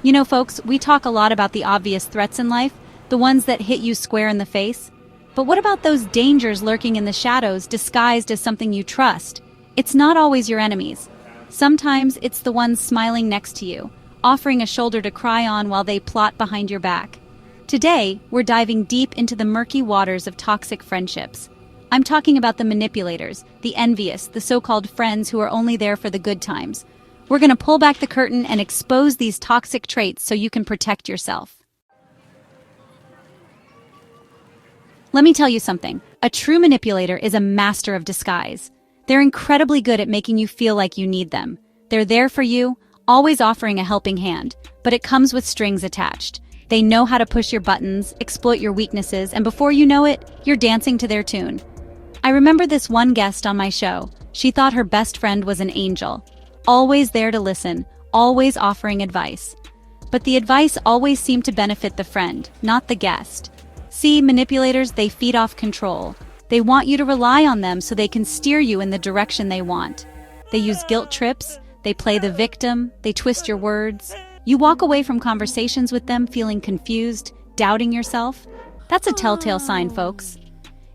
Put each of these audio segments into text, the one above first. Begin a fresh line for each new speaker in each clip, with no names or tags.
You know, folks, we talk a lot about the obvious threats in life, the ones that hit you square in the face. But what about those dangers lurking in the shadows, disguised as something you trust? It's not always your enemies. Sometimes it's the ones smiling next to you, offering a shoulder to cry on while they plot behind your back. Today, we're diving deep into the murky waters of toxic friendships. I'm talking about the manipulators, the envious, the so-called friends who are only there for the good times. We're going to pull back the curtain and expose these toxic traits so you can protect yourself. Let me tell you something. A true manipulator is a master of disguise. They're incredibly good at making you feel like you need them. They're there for you, always offering a helping hand, but it comes with strings attached. They know how to push your buttons, exploit your weaknesses, and before you know it, you're dancing to their tune. I remember this one guest on my show. She thought her best friend was an angel, always there to listen, always offering advice. But the advice always seemed to benefit the friend, not the guest. See, manipulators, they feed off control. They want you to rely on them so they can steer you in the direction they want. They use guilt trips, they play the victim, they twist your words. You walk away from conversations with them feeling confused, doubting yourself. That's a telltale sign, folks.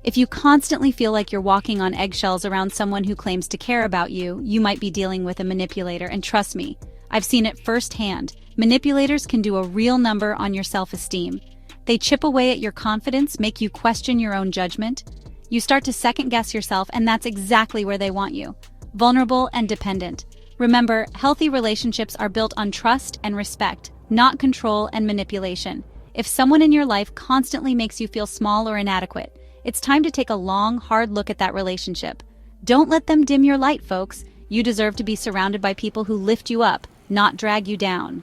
If you constantly feel like you're walking on eggshells around someone who claims to care about you, you might be dealing with a manipulator, and trust me, I've seen it firsthand. Manipulators can do a real number on your self-esteem. They chip away at your confidence, make you question your own judgment. You start to second-guess yourself, and that's exactly where they want you. Vulnerable and dependent. Remember, healthy relationships are built on trust and respect, not control and manipulation. If someone in your life constantly makes you feel small or inadequate, it's time to take a long, hard look at that relationship. Don't let them dim your light, folks. You deserve to be surrounded by people who lift you up, not drag you down.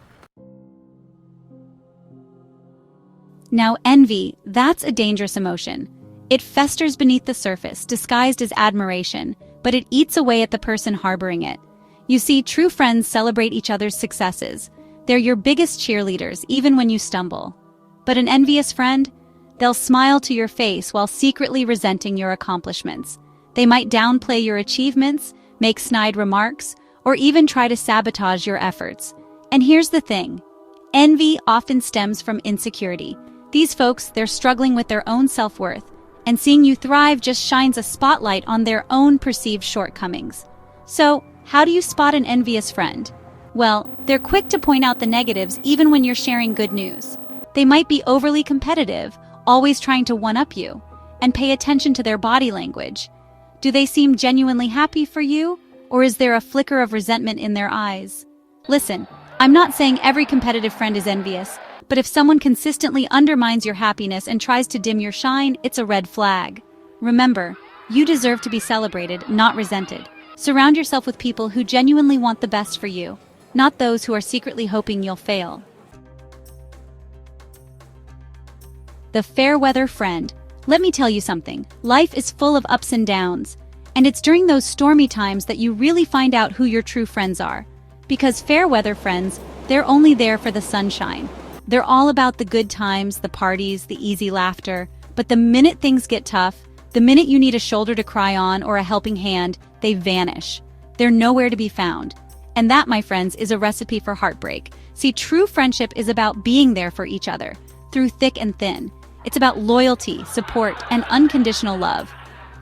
Now, envy, that's a dangerous emotion. It festers beneath the surface, disguised as admiration, but it eats away at the person harboring it. You see, true friends celebrate each other's successes. They're your biggest cheerleaders, even when you stumble. But an envious friend? They'll smile to your face while secretly resenting your accomplishments. They might downplay your achievements, make snide remarks, or even try to sabotage your efforts. And here's the thing. Envy often stems from insecurity. These folks, they're struggling with their own self-worth, and seeing you thrive just shines a spotlight on their own perceived shortcomings. So, how do you spot an envious friend? Well, they're quick to point out the negatives even when you're sharing good news. They might be overly competitive, always trying to one-up you, and pay attention to their body language. Do they seem genuinely happy for you, or is there a flicker of resentment in their eyes? Listen, I'm not saying every competitive friend is envious, but if someone consistently undermines your happiness and tries to dim your shine, it's a red flag. Remember, you deserve to be celebrated, not resented. Surround yourself with people who genuinely want the best for you, not those who are secretly hoping you'll fail. The fair-weather friend. Let me tell you something. Life is full of ups and downs, and it's during those stormy times that you really find out who your true friends are. Because fair-weather friends, they're only there for the sunshine. They're all about the good times, the parties, the easy laughter. But the minute things get tough, the minute you need a shoulder to cry on or a helping hand, they vanish. They're nowhere to be found. And that, my friends, is a recipe for heartbreak. See, true friendship is about being there for each other, through thick and thin. It's about loyalty, support, and unconditional love.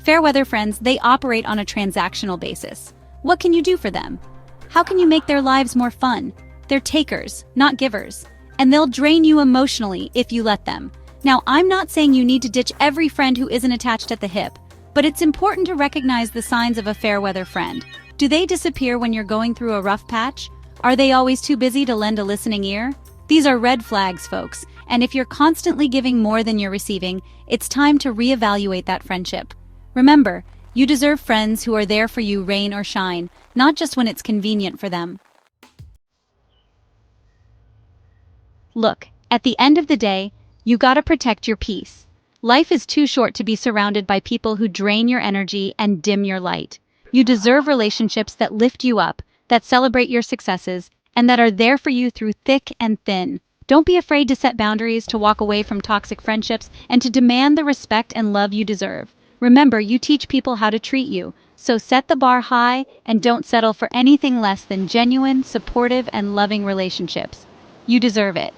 Fair-weather friends, they operate on a transactional basis. What can you do for them? How can you make their lives more fun? They're takers, not givers. And they'll drain you emotionally if you let them. Now, I'm not saying you need to ditch every friend who isn't attached at the hip, but it's important to recognize the signs of a fair-weather friend. Do they disappear when you're going through a rough patch? Are they always too busy to lend a listening ear? These are red flags, folks. And if you're constantly giving more than you're receiving, it's time to reevaluate that friendship. Remember, you deserve friends who are there for you rain or shine, not just when it's convenient for them. Look, at the end of the day, you gotta protect your peace. Life is too short to be surrounded by people who drain your energy and dim your light. You deserve relationships that lift you up, that celebrate your successes, and that are there for you through thick and thin. Don't be afraid to set boundaries, to walk away from toxic friendships, and to demand the respect and love you deserve. Remember, you teach people how to treat you, so set the bar high and don't settle for anything less than genuine, supportive, and loving relationships. You deserve it.